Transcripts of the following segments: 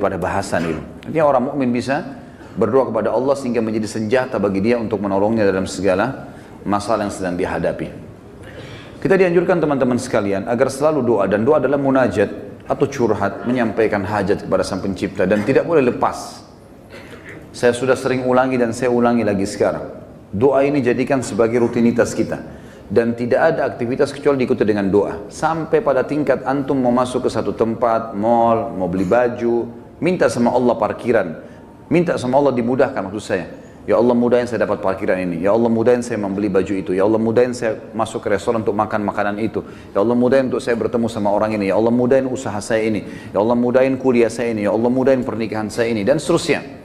pada bahasan itu. Artinya orang mukmin bisa berdoa kepada Allah sehingga menjadi senjata bagi dia untuk menolongnya dalam segala masalah yang sedang dihadapi. Kita dianjurkan teman-teman sekalian agar selalu doa, dan doa adalah munajat atau curhat, menyampaikan hajat kepada Sang Pencipta, dan tidak boleh lepas. Saya sudah sering ulangi dan saya ulangi lagi sekarang. Doa ini jadikan sebagai rutinitas kita, dan tidak ada aktivitas kecuali diikuti dengan doa. Sampai pada tingkat antum mau masuk ke satu tempat, mall, mau beli baju, minta sama Allah parkiran, minta sama Allah dimudahkan. Maksud saya, ya Allah mudahin saya dapat parkiran ini, ya Allah mudahin saya membeli baju itu, ya Allah mudahin saya masuk ke restoran untuk makan makanan itu, ya Allah mudahin untuk saya bertemu sama orang ini, ya Allah mudahin usaha saya ini, ya Allah mudahin kuliah saya ini, ya Allah mudahin pernikahan saya ini, dan seterusnya.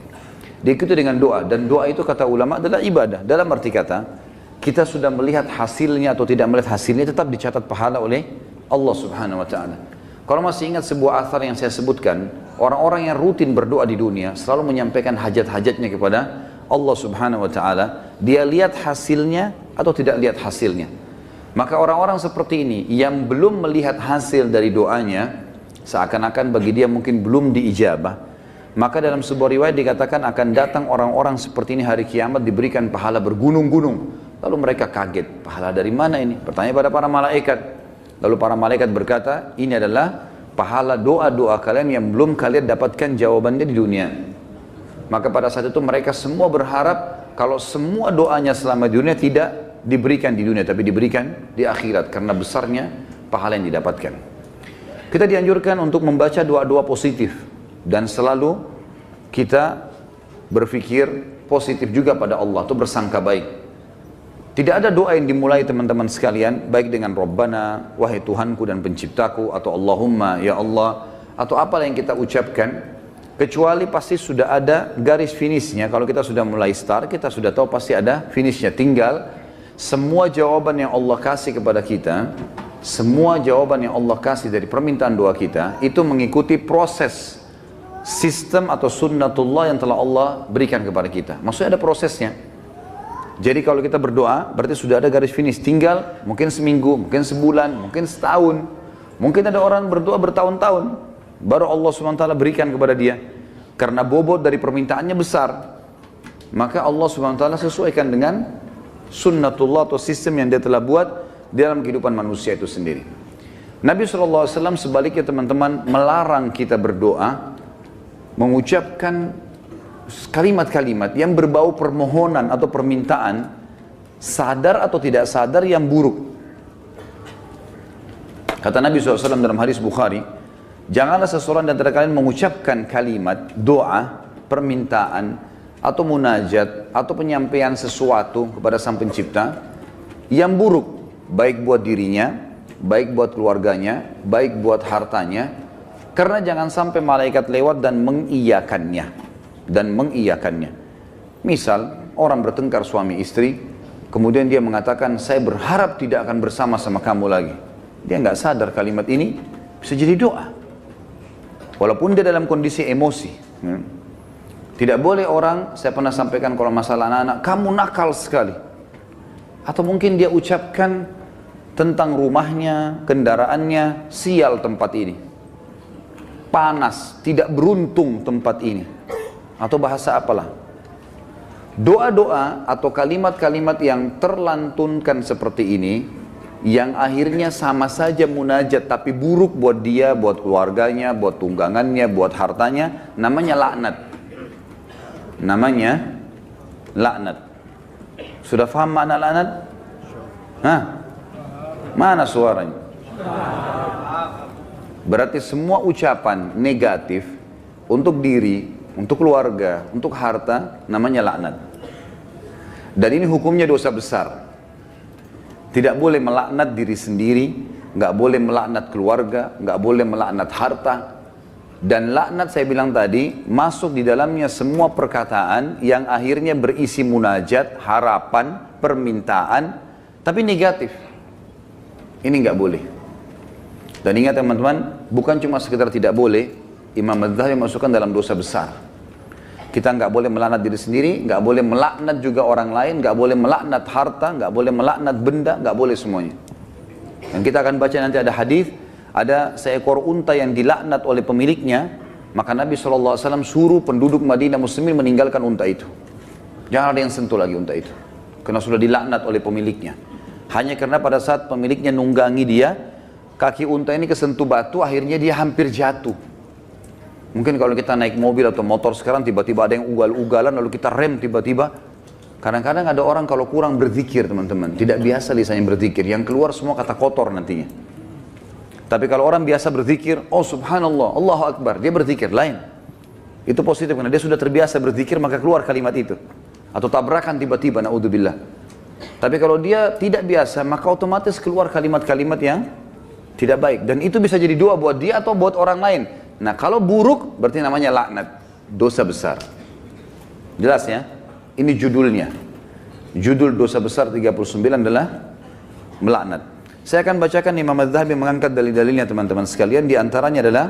Diikuti dengan doa, dan doa itu kata ulama adalah ibadah. Dalam arti kata, kita sudah melihat hasilnya atau tidak melihat hasilnya, tetap dicatat pahala oleh Allah Subhanahu wa ta'ala. Kalau masih ingat sebuah athar yang saya sebutkan, orang-orang yang rutin berdoa di dunia selalu menyampaikan hajat-hajatnya kepada Allah Subhanahu wa ta'ala. Dia lihat hasilnya atau tidak lihat hasilnya. Maka orang-orang seperti ini yang belum melihat hasil dari doanya, seakan-akan bagi dia mungkin belum diijabah, maka dalam sebuah riwayat dikatakan akan datang orang-orang seperti ini hari kiamat diberikan pahala bergunung-gunung. Lalu mereka kaget, pahala dari mana ini? Bertanya pada para malaikat. Lalu para malaikat berkata, ini adalah pahala doa-doa kalian yang belum kalian dapatkan jawabannya di dunia. Maka pada saat itu mereka semua berharap kalau semua doanya selama di dunia tidak diberikan di dunia, tapi diberikan di akhirat, karena besarnya pahala yang didapatkan. Kita dianjurkan untuk membaca doa-doa positif, dan selalu kita berpikir positif juga pada Allah, itu bersangka baik. Tidak ada doa yang dimulai teman-teman sekalian, baik dengan Rabbana, wahai Tuhanku dan penciptaku, atau Allahumma, ya Allah, atau apa yang kita ucapkan, kecuali pasti sudah ada garis finishnya. Kalau kita sudah mulai start, kita sudah tahu pasti ada finishnya. Tinggal semua jawaban yang Allah kasih kepada kita, semua jawaban yang Allah kasih dari permintaan doa kita, itu mengikuti proses sistem atau sunnatullah yang telah Allah berikan kepada kita. Maksudnya ada prosesnya. Jadi kalau kita berdoa, berarti sudah ada garis finish. Tinggal mungkin seminggu, mungkin sebulan, mungkin setahun. Mungkin ada orang berdoa bertahun-tahun, baru Allah SWT berikan kepada dia. Karena bobot dari permintaannya besar. Maka Allah SWT sesuaikan dengan sunnatullah atau sistem yang dia telah buat dalam kehidupan manusia itu sendiri. Nabi SAW sebaliknya teman-teman melarang kita berdoa, mengucapkan kalimat-kalimat yang berbau permohonan atau permintaan, sadar atau tidak sadar, yang buruk. Kata Nabi SAW dalam hadis Bukhari, janganlah seseorang di antara kalian mengucapkan kalimat doa, permintaan, atau munajat, atau penyampaian sesuatu kepada Sang Pencipta yang buruk, baik buat dirinya, baik buat keluarganya, baik buat hartanya, karena jangan sampai malaikat lewat dan mengiyakannya. Misal orang bertengkar suami istri, kemudian dia mengatakan, saya berharap tidak akan bersama-sama kamu lagi. Dia nggak sadar kalimat ini bisa jadi doa, walaupun dia dalam kondisi emosi. Tidak boleh orang, saya pernah sampaikan kalau masalah anak-anak, kamu nakal sekali. Atau mungkin dia ucapkan tentang rumahnya, kendaraannya, sial tempat ini, panas, tidak beruntung tempat ini, atau bahasa apalah. Doa-doa atau kalimat-kalimat yang terlantunkan seperti ini, yang akhirnya sama saja munajat tapi buruk buat dia, buat keluarganya, buat tunggangannya, buat hartanya, namanya laknat. Namanya laknat. Sudah paham makna laknat? Hah? Mana suaranya? Berarti semua ucapan negatif untuk diri, untuk keluarga, untuk harta, namanya laknat. Dan ini hukumnya dosa besar. Tidak boleh melaknat diri sendiri, nggak boleh melaknat keluarga, nggak boleh melaknat harta. Dan laknat saya bilang tadi, masuk di dalamnya semua perkataan yang akhirnya berisi munajat, harapan, permintaan, tapi negatif. Ini nggak boleh. Dan ingat teman-teman, bukan cuma sekedar tidak boleh, Imam Adz-Dzahabi masukkan dalam dosa besar. Kita nggak boleh melaknat diri sendiri, nggak boleh melaknat juga orang lain, nggak boleh melaknat harta, nggak boleh melaknat benda, nggak boleh semuanya. Dan kita akan baca nanti ada hadis, ada seekor unta yang dilaknat oleh pemiliknya Maka Nabi SAW suruh penduduk Madinah muslimin meninggalkan unta itu. Jangan ada yang sentuh lagi unta itu. Karena sudah dilaknat oleh pemiliknya. Hanya karena pada saat pemiliknya nunggangi dia, kaki unta ini kesentuh batu, akhirnya dia hampir jatuh. Mungkin kalau kita naik mobil atau motor sekarang, tiba-tiba ada yang ugal-ugalan, lalu kita rem tiba-tiba. Kadang-kadang ada orang kalau kurang berzikir teman-teman, tidak biasa lisannya berzikir, yang keluar semua kata kotor nantinya. Tapi kalau orang biasa berzikir, oh subhanallah, Allahu Akbar, dia berzikir, lain. Itu positif, karena dia sudah terbiasa berzikir, maka keluar kalimat itu. Atau tabrakan tiba-tiba, na'udzubillah. Tapi kalau dia tidak biasa, maka otomatis keluar kalimat-kalimat yang tidak baik. Dan itu bisa jadi doa buat dia atau buat orang lain. Nah kalau buruk, berarti namanya laknat, dosa besar. Jelas ya? Ini judulnya. Judul dosa besar 39 adalah melaknat. Saya akan bacakan Imam Az-Zahabi mengangkat dalil-dalilnya teman-teman sekalian. Di antaranya adalah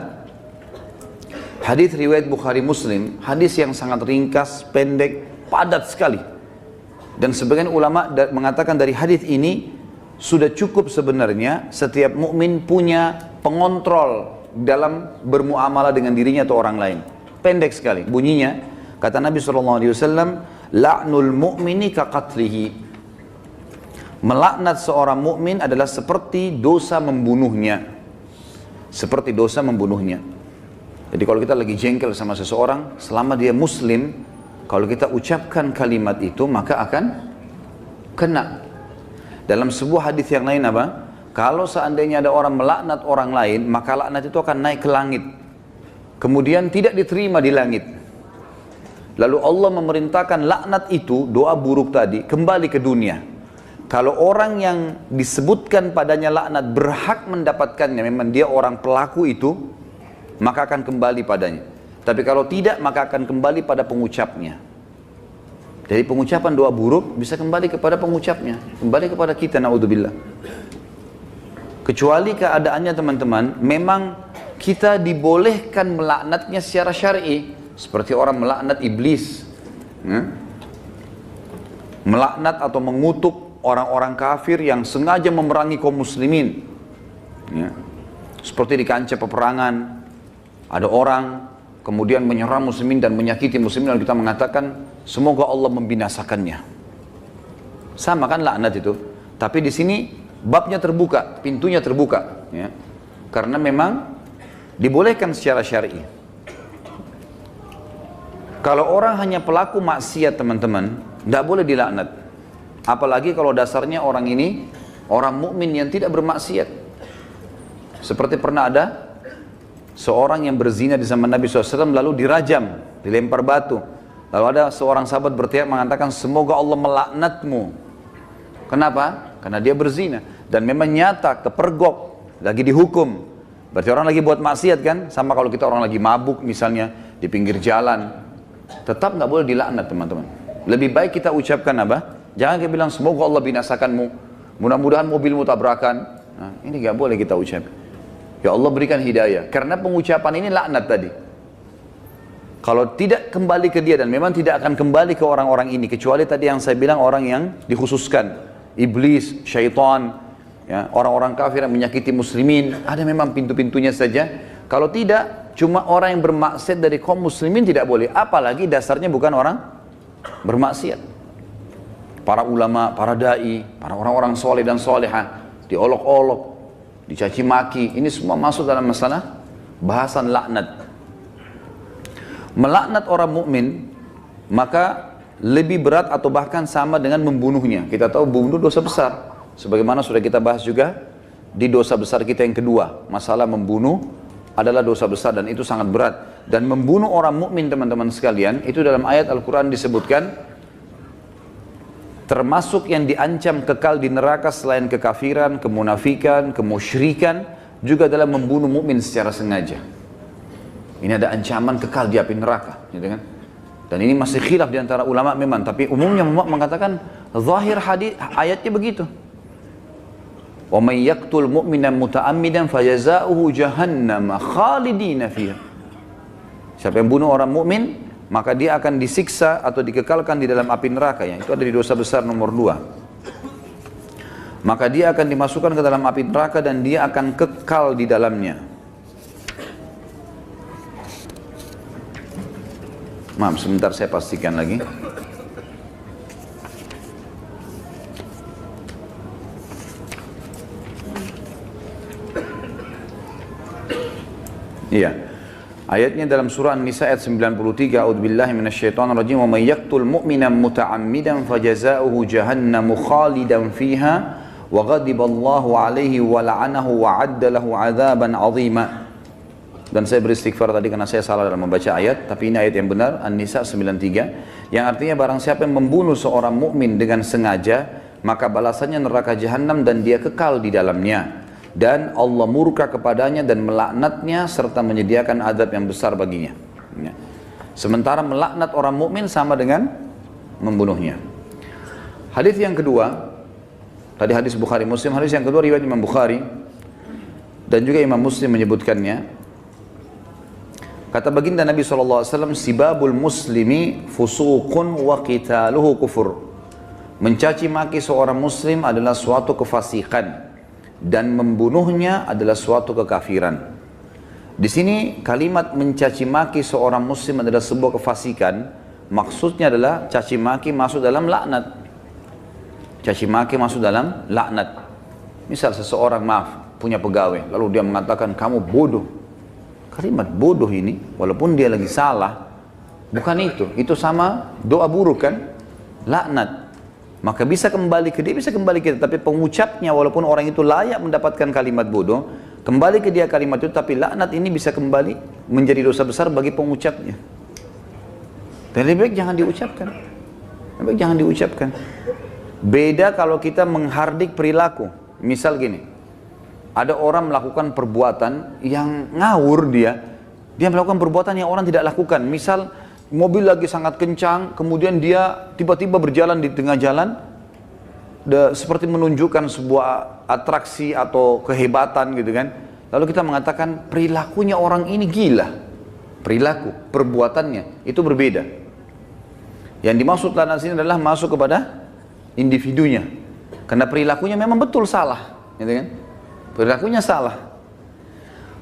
hadis riwayat Bukhari Muslim, hadis yang sangat ringkas, pendek, padat sekali. Dan sebagian ulama mengatakan dari hadis ini sudah cukup sebenarnya setiap mukmin punya pengontrol dalam bermuamalah dengan dirinya atau orang lain. Pendek sekali bunyinya. Kata Nabi SAW, la'nul mu'mini kaqatlihi. Melaknat seorang mukmin adalah seperti dosa membunuhnya. Seperti dosa membunuhnya. Jadi kalau kita lagi jengkel sama seseorang, selama dia muslim, kalau kita ucapkan kalimat itu, maka akan kena. Dalam sebuah hadis yang lain apa? Kalau seandainya ada orang melaknat orang lain, maka laknat itu akan naik ke langit. Kemudian tidak diterima di langit. Lalu Allah memerintahkan laknat itu, doa buruk tadi, kembali ke dunia. Kalau orang yang disebutkan padanya laknat berhak mendapatkannya, memang dia orang pelaku itu, maka akan kembali padanya. Tapi kalau tidak, maka akan kembali pada pengucapnya. Jadi pengucapan doa buruk bisa kembali kepada pengucapnya, kembali kepada kita, naudzubillah. Kecuali keadaannya teman-teman, memang kita dibolehkan melaknatnya secara syar'i, seperti orang melaknat iblis, melaknat atau mengutuk orang-orang kafir yang sengaja memerangi kaum muslimin. Ya. Seperti di kancah peperangan, ada orang kemudian menyerang muslimin dan menyakiti muslimin, lalu kita mengatakan semoga Allah membinasakannya. Sama kan laknat itu. Tapi di sini babnya terbuka, pintunya terbuka, ya. Karena memang dibolehkan secara syar'i. Kalau orang hanya pelaku maksiat teman-teman, tidak boleh dilaknat. Apalagi kalau dasarnya orang ini orang mukmin yang tidak bermaksiat. Seperti pernah ada seorang yang berzina di zaman Nabi SAW lalu dirajam, dilempar batu. Lalu ada seorang sahabat berteriak mengatakan semoga Allah melaknatmu. Kenapa? Karena dia berzina. Dan memang nyata kepergok, lagi dihukum. Berarti orang lagi buat maksiat kan? Sama kalau kita orang lagi mabuk misalnya di pinggir jalan. Tetap nggak boleh dilaknat teman-teman. Lebih baik kita ucapkan apa? Jangan kita bilang semoga Allah binasakanmu, mudah-mudahan mobilmu tabrakan. Nah, ini gak boleh kita ucap. Ya Allah berikan hidayah. Karena pengucapan ini laknat tadi. Kalau tidak kembali ke dia, dan memang tidak akan kembali ke orang-orang ini, kecuali tadi yang saya bilang orang yang dikhususkan, iblis, syaitan, ya, orang-orang kafir yang menyakiti muslimin, ada memang pintu-pintunya saja. Kalau tidak, cuma orang yang bermaksiat dari kaum muslimin tidak boleh. Apalagi dasarnya bukan orang bermaksiat. Para ulama, para da'i, para orang-orang soleh dan solehah, diolok-olok, dicaci maki, ini semua masuk dalam masalah bahasan laknat. Melaknat orang mukmin maka lebih berat atau bahkan sama dengan membunuhnya. Kita tahu bunuh dosa besar, sebagaimana sudah kita bahas juga di dosa besar kita yang kedua. Masalah membunuh adalah dosa besar dan itu sangat berat. Dan membunuh orang mukmin teman-teman sekalian, itu dalam ayat Al-Quran disebutkan termasuk yang diancam kekal di neraka selain kekafiran, kemunafikan, kemusyrikan, juga dalam membunuh mukmin secara sengaja. Ini ada ancaman kekal di api neraka, gitu kan? Dan ini masih khilaf di antara ulama memang, tapi umumnya mengatakan zahir hadis ayatnya begitu. Wa may yaqtul mu'mina muta'ammidan fajazaohu jahannam khalidina fiha. Siapa yang bunuh orang mukmin, maka dia akan disiksa atau dikekalkan di dalam api neraka, yang itu ada di dosa besar nomor 2. Maka dia akan dimasukkan ke dalam api neraka dan dia akan kekal di dalamnya. Maaf, sebentar saya pastikan lagi. Iya. Ayatnya dalam surah An-Nisa ayat 93, A'udzubillahi minasyaitonirrajim, wa may yaqtul mu'minan muta'ammidan fajaza'uhu jahannamu khalidan fiha wa ghadiballahu 'alaihi wa la'anahu wa 'adda lahu 'adzaban 'azima. Dan saya beristighfar tadi karena saya salah dalam membaca ayat, tapi ini ayat yang benar, An-Nisa 93, yang artinya barang siapa yang membunuh seorang mukmin dengan sengaja, maka balasannya neraka jahanam dan dia kekal di dalamnya. Dan Allah murka kepadanya dan melaknatnya serta menyediakan azab yang besar baginya. Ya. Sementara melaknat orang mukmin sama dengan membunuhnya. Hadis yang kedua, tadi hadis Bukhari Muslim, hadis yang kedua riwayat Imam Bukhari dan juga Imam Muslim menyebutkannya. Kata baginda Nabi SAW, sibabul muslimi fusuqun wa qitaluhu kufur. Mencaci maki seorang muslim adalah suatu kefasikan dan membunuhnya adalah suatu kekafiran. Di sini kalimat mencaci maki seorang muslim adalah sebuah kefasikan. Maksudnya adalah caci maki masuk dalam laknat. Caci maki masuk dalam laknat. Misal seseorang punya pegawai, lalu dia mengatakan kamu bodoh. Kalimat bodoh ini, walaupun dia lagi salah, bukan itu. Itu sama doa buruk kan? Laknat. Maka bisa kembali ke dia, bisa kembali ke dia. Tapi pengucapnya walaupun orang itu layak mendapatkan kalimat bodoh, kembali ke dia kalimat itu, tapi laknat ini bisa kembali menjadi dosa besar bagi pengucapnya. Dan lebih baik jangan diucapkan. Lebih baik jangan diucapkan. Beda kalau kita menghardik perilaku. Misal gini, ada orang melakukan perbuatan yang ngawur dia melakukan perbuatan yang orang tidak lakukan. Misal mobil lagi sangat kencang, kemudian dia tiba-tiba berjalan di tengah jalan, seperti menunjukkan sebuah atraksi atau kehebatan gitu kan. Lalu kita mengatakan perilakunya orang ini gila. Perilaku, perbuatannya itu berbeda. Yang dimaksud dalam sini adalah masuk kepada individunya. Karena perilakunya memang betul salah, gitu kan? Perilakunya salah.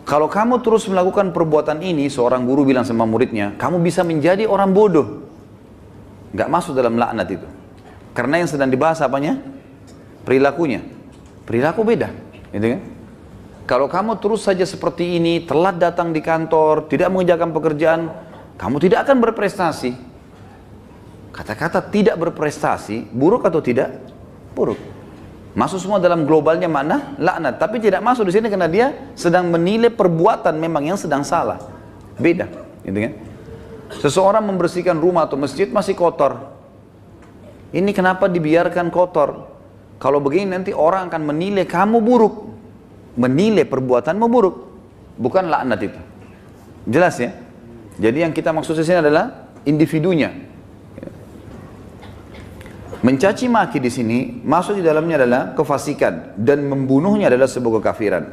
Kalau kamu terus melakukan perbuatan ini, seorang guru bilang sama muridnya, kamu bisa menjadi orang bodoh. Gak masuk dalam laknat itu. Karena yang sedang dibahas apanya? Perilakunya. Perilaku beda. Gitu kan? Kalau kamu terus saja seperti ini, telat datang di kantor, tidak mengerjakan pekerjaan, kamu tidak akan berprestasi. Kata-kata tidak berprestasi, buruk atau tidak? Buruk. Masuk semua dalam globalnya mana? Laknat. Tapi tidak masuk di sini karena dia sedang menilai perbuatan memang yang sedang salah. Beda, gitu kan? Seseorang membersihkan rumah atau masjid masih kotor. Ini kenapa dibiarkan kotor? Kalau begini nanti orang akan menilai kamu buruk. Menilai perbuatanmu buruk. Bukan laknat itu. Jelas ya? Jadi yang kita maksud di sini adalah individunya. Mencaci maki di sini masuk di dalamnya adalah kefasikan dan membunuhnya adalah sebuah kekafiran.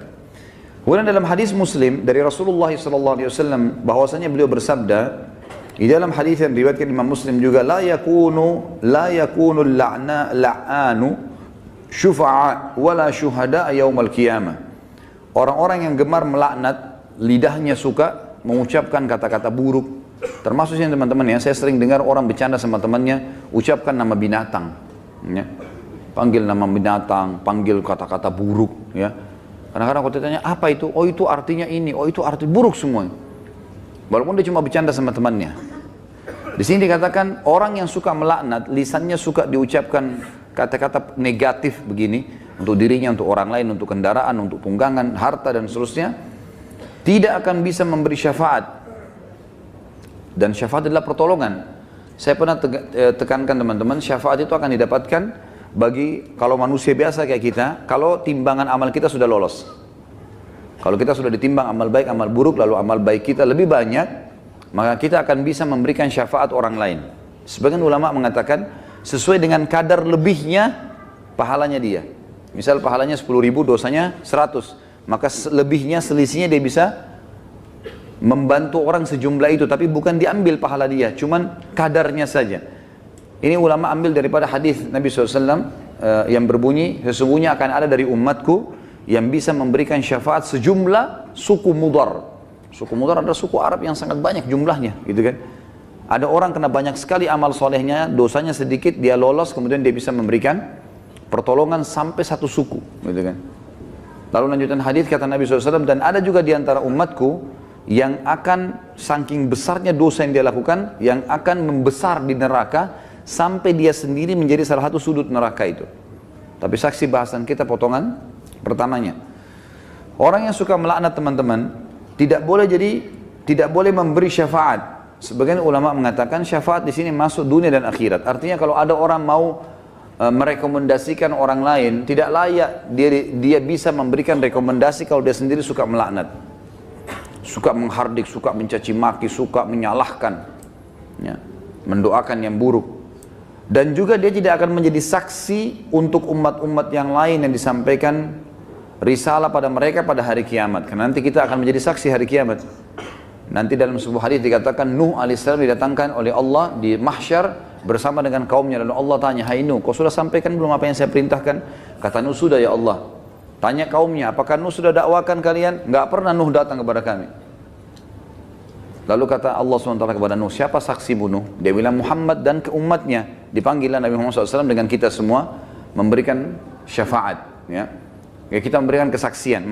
Kemudian dalam hadis Muslim dari Rasulullah SAW bahwasanya beliau bersabda di dalam hadis yang diriwayatkan Imam Muslim juga, la yakunu la'anu syufa'a wala syuhada yaumal qiyamah. Orang-orang yang gemar melaknat, lidahnya suka mengucapkan kata-kata buruk. Termasuk sini teman-teman ya, saya sering dengar orang bercanda sama temannya, ucapkan nama binatang, ya. Panggil nama binatang, panggil kata-kata buruk, ya. Kadang-kadang kalau ditanya apa itu, oh itu artinya ini, oh itu arti buruk semua. Walaupun dia cuma bercanda sama temannya. Di sini dikatakan orang yang suka melaknat, lisannya suka diucapkan kata-kata negatif begini untuk dirinya, untuk orang lain, untuk kendaraan, untuk tunggangan, harta dan seterusnya, tidak akan bisa memberi syafaat. Dan syafaat adalah pertolongan. Saya pernah tekankan teman-teman, syafaat itu akan didapatkan bagi kalau manusia biasa kayak kita, kalau timbangan amal kita sudah lolos. Kalau kita sudah ditimbang amal baik, amal buruk, lalu amal baik kita lebih banyak, maka kita akan bisa memberikan syafaat orang lain. Sebagian ulama mengatakan sesuai dengan kadar lebihnya pahalanya dia. Misal pahalanya 10.000, dosanya 100, maka lebihnya, selisihnya dia bisa membantu orang sejumlah itu, tapi bukan diambil pahala dia, cuman kadarnya saja. Ini ulama ambil daripada hadis Nabi SAW yang berbunyi, sesungguhnya akan ada dari umatku yang bisa memberikan syafaat sejumlah suku Mudar. Suku Mudar adalah suku Arab yang sangat banyak jumlahnya, gitu kan? Ada orang kena banyak sekali amal solehnya, dosanya sedikit, dia lolos, kemudian dia bisa memberikan pertolongan sampai satu suku, gitu kan. Lalu lanjutan hadis kata Nabi SAW, dan ada juga di antara umatku yang akan saking besarnya dosa yang dia lakukan, yang akan membesar di neraka sampai dia sendiri menjadi salah satu sudut neraka itu. Tapi saksi bahasan kita potongan pertamanya. Orang yang suka melaknat teman-teman tidak boleh memberi syafaat. Sebagian ulama mengatakan syafaat di sini masuk dunia dan akhirat. Artinya kalau ada orang mau merekomendasikan orang lain, tidak layak dia bisa memberikan rekomendasi kalau dia sendiri suka melaknat, suka menghardik, suka mencaci maki, suka menyalahkan, ya, mendoakan yang buruk. Dan juga dia tidak akan menjadi saksi untuk umat-umat yang lain yang disampaikan risalah pada mereka pada hari kiamat. Karena nanti kita akan menjadi saksi hari kiamat. Nanti dalam sebuah hadis dikatakan Nuh alaihissalam didatangkan oleh Allah di mahsyar bersama dengan kaumnya. Lalu Allah tanya, hai Nuh, kau sudah sampaikan belum apa yang saya perintahkan? Kata Nuh, sudah ya Allah. Tanya kaumnya, apakah Nuh sudah dakwakan kalian? Enggak pernah Nuh datang kepada kami. Lalu kata Allah SWT kepada Nuh, siapa saksimu Nuh? Dia bilang Muhammad dan ke umatnya. Dipanggillah Nabi Muhammad SAW dengan kita semua memberikan syafaat. Ya, kita memberikan kesaksian,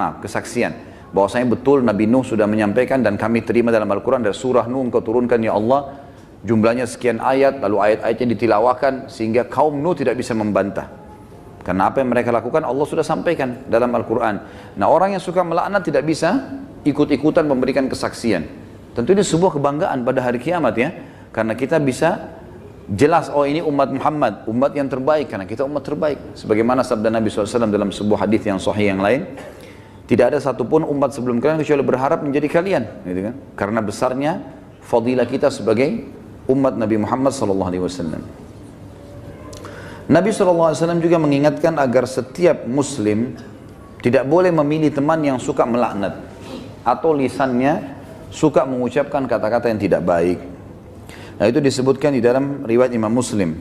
bahwasanya betul Nabi Nuh sudah menyampaikan dan kami terima dalam Al-Quran dari surah Nuh engkau turunkan ya Allah. Jumlahnya sekian ayat, lalu ayat-ayatnya ditilawakan sehingga kaum Nuh tidak bisa membantah. Karena apa yang mereka lakukan Allah sudah sampaikan dalam Al-Quran. Nah, orang yang suka melaknat tidak bisa ikut-ikutan memberikan kesaksian. Tentu ini sebuah kebanggaan pada hari kiamat ya. Karena kita bisa jelas, oh ini umat Muhammad, umat yang terbaik, karena kita umat terbaik. Sebagaimana sabda Nabi SAW dalam sebuah hadis yang sahih yang lain, tidak ada satupun umat sebelum kalian kecuali berharap menjadi kalian, gitu kan? Karena besarnya fadilah kita sebagai umat Nabi Muhammad SAW. Nabi SAW juga mengingatkan agar setiap muslim tidak boleh memilih teman yang suka melaknat atau lisannya suka mengucapkan kata-kata yang tidak baik. Nah, itu disebutkan di dalam riwayat Imam Muslim.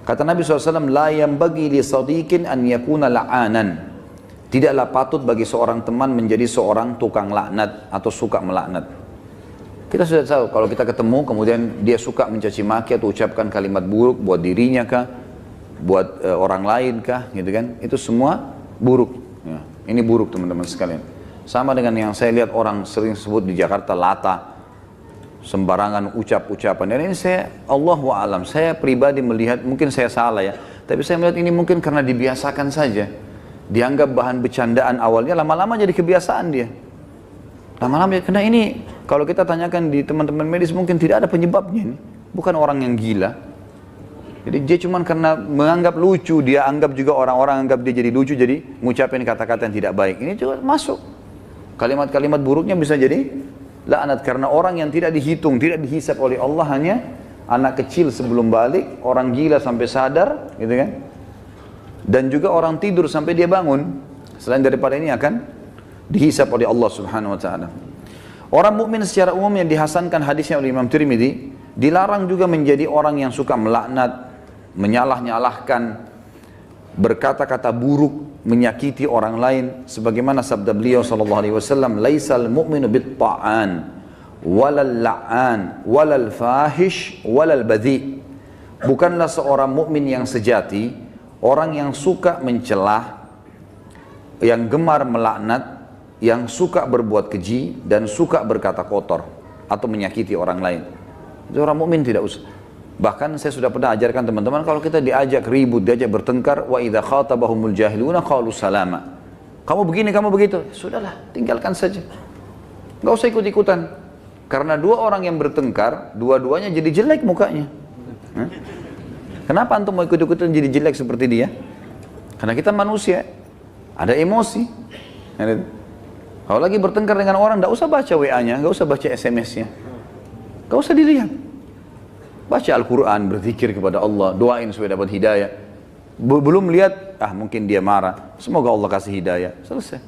Kata Nabi SAW, la yanbaghi li sadiqin an yakuna la'anan. Tidaklah patut bagi seorang teman menjadi seorang tukang laknat atau suka melaknat. Kita sudah tahu kalau kita ketemu kemudian dia suka mencaci maki atau ucapkan kalimat buruk buat dirinya kah, buat orang lain kah, gitu kan? Itu semua buruk. Ya, ini buruk teman-teman sekalian. Sama dengan yang saya lihat orang sering sebut di Jakarta lata, sembarangan ucap-ucapan. Dan ini saya Allahu a'lam, saya pribadi melihat mungkin saya salah ya, tapi saya melihat ini mungkin karena dibiasakan saja. Dianggap bahan bercandaan awalnya, lama-lama jadi kebiasaan dia. Lama-lama, karena ini kalau kita tanyakan di teman-teman medis mungkin tidak ada penyebabnya ini. Bukan orang yang gila. Jadi dia cuma karena menganggap lucu, dia anggap juga orang-orang anggap dia jadi lucu, jadi mengucapkan kata-kata yang tidak baik. Ini juga masuk. Kalimat-kalimat buruknya bisa jadi laknat karena orang yang tidak dihitung, tidak dihisab oleh Allah, hanya anak kecil sebelum balik, orang gila sampai sadar, gitu kan? Dan juga orang tidur sampai dia bangun. Selain daripada ini akan dihisab oleh Allah Subhanahu wa taala. Orang mukmin secara umum yang dihasankan hadisnya oleh Imam Tirmidzi, dilarang juga menjadi orang yang suka melaknat, menyalah-nyalahkan, berkata-kata buruk, menyakiti orang lain, sebagaimana sabda beliau sallallahu alaihi wasallam, laisal mu'minu bit-ta'an walal la'an walal fahish walal badhi. Bukanlah seorang mukmin yang sejati orang yang suka mencelah, yang gemar melaknat, yang suka berbuat keji dan suka berkata kotor atau menyakiti orang lain. Itu orang mukmin tidak usah. Bahkan saya sudah pernah ajarkan teman-teman, kalau kita diajak ribut, diajak bertengkar, wa idza khatabahumul jahiluna qalu salama. Kamu begini, kamu begitu. Sudahlah, tinggalkan saja. Enggak usah ikut-ikutan. Karena dua orang yang bertengkar, dua-duanya jadi jelek mukanya. Kenapa antum mau ikut-ikutan jadi jelek seperti dia? Karena kita manusia, ada emosi. Kalau lagi bertengkar dengan orang, enggak usah baca WA-nya, enggak usah baca SMS-nya. Enggak usah dilihat. Baca Al-Quran, berzikir kepada Allah, doain supaya dapat hidayah. Belum lihat, mungkin dia marah. Semoga Allah kasih hidayah. Selesai.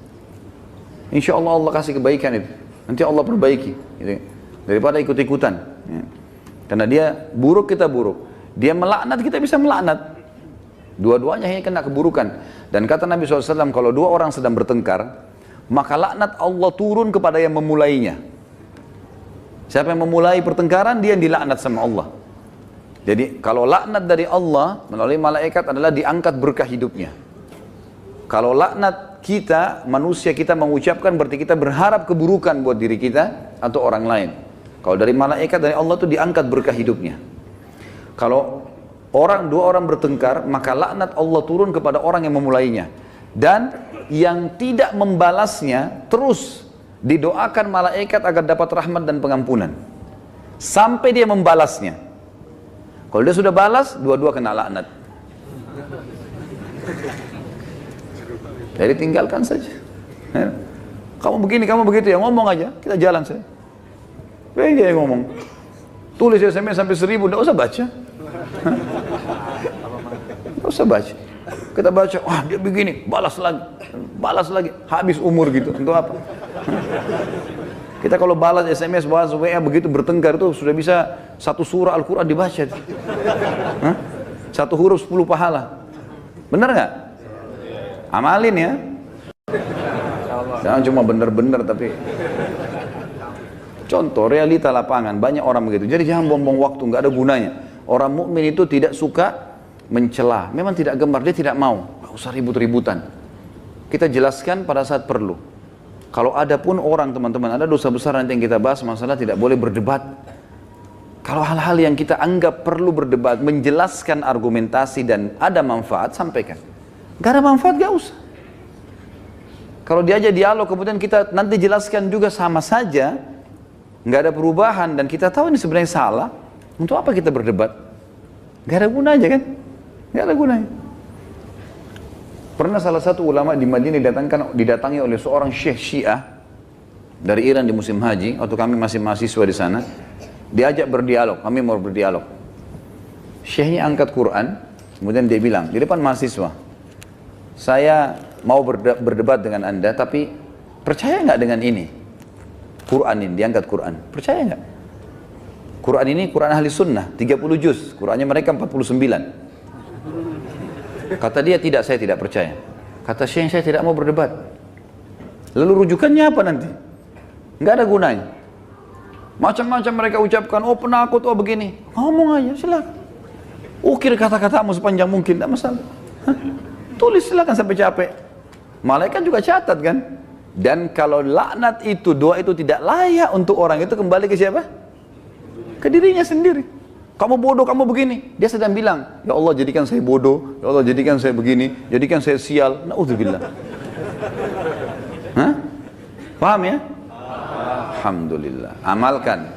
Insya Allah Allah kasih kebaikan itu. Nanti Allah perbaiki. Gitu. Daripada ikut-ikutan. Ya. Karena dia buruk, kita buruk. Dia melaknat, kita bisa melaknat. Dua-duanya hanya kena keburukan. Dan kata Nabi SAW, kalau dua orang sedang bertengkar, maka laknat Allah turun kepada yang memulainya. Siapa yang memulai pertengkaran, dia yang dilaknat sama Allah. Jadi kalau laknat dari Allah melalui malaikat adalah diangkat berkah hidupnya. Kalau laknat kita, manusia kita mengucapkan berarti kita berharap keburukan buat diri kita atau orang lain. Kalau dari malaikat dari Allah itu diangkat berkah hidupnya. Kalau dua orang bertengkar, maka laknat Allah turun kepada orang yang memulainya. Dan yang tidak membalasnya terus didoakan malaikat agar dapat rahmat dan pengampunan sampai dia membalasnya. Kalau dia sudah balas, dua-dua kena laknat. Jadi tinggalkan saja. Kamu begini, kamu begitu ya, ngomong aja, kita jalan saja. Dia yang ngomong, tulis SMS sampai 1000, tidak usah baca. Tidak usah baca. Kita baca, wah dia begini, balas lagi, habis umur gitu. Untuk apa? Kita kalau balas SMS, balas WA begitu bertengkar itu sudah bisa satu surah Al-Quran dibaca. Satu huruf 10 pahala. Benar nggak? Amalin ya. Jangan cuma benar-benar tapi. Contoh realita lapangan, banyak orang begitu. Jadi jangan buang-buang waktu, nggak ada gunanya. Orang mukmin itu tidak suka mencela. Memang tidak gemar, dia tidak mau. Nggak usah ribut-ributan. Kita jelaskan pada saat perlu. Kalau ada pun orang teman-teman, ada dosa besar nanti yang kita bahas masalah tidak boleh berdebat. Kalau hal-hal yang kita anggap perlu berdebat, menjelaskan argumentasi dan ada manfaat, sampaikan. Gak ada manfaat, gak usah. Kalau diajak dialog kemudian kita nanti jelaskan juga sama saja, gak ada perubahan dan kita tahu ini sebenarnya salah, untuk apa kita berdebat? Gak ada gunanya kan? Gak ada gunanya. Pernah salah satu ulama di Madinah didatangi oleh seorang syekh Syiah dari Iran di musim haji, waktu kami masih mahasiswa di sana, diajak berdialog, kami mau berdialog. Syekhnya angkat Quran, kemudian dia bilang di depan mahasiswa, saya mau berdebat dengan anda, tapi percaya nggak dengan ini? Quran ini, diangkat Quran, percaya nggak? Quran ini Quran ahli sunnah, 30 juz, Qurannya mereka 49. Kata dia, tidak, saya tidak percaya. Kata Syekh, saya tidak mau berdebat. Lalu rujukannya apa nanti? Nggak ada gunanya. Macam-macam mereka ucapkan, oh penakut, oh begini. Ngomong aja, silakan. Ukir kata-katamu sepanjang mungkin, tidak masalah. Tulis silakan sampai capek. Malaikat juga catat kan. Dan kalau laknat itu, doa itu tidak layak untuk orang itu, kembali ke siapa? Ke dirinya sendiri. Kamu bodoh, kamu begini. Dia sedang bilang, ya Allah jadikan saya bodoh, ya Allah jadikan saya begini, jadikan saya sial. Na'udzubillah. Hah? Paham ya? Alhamdulillah. Amalkan.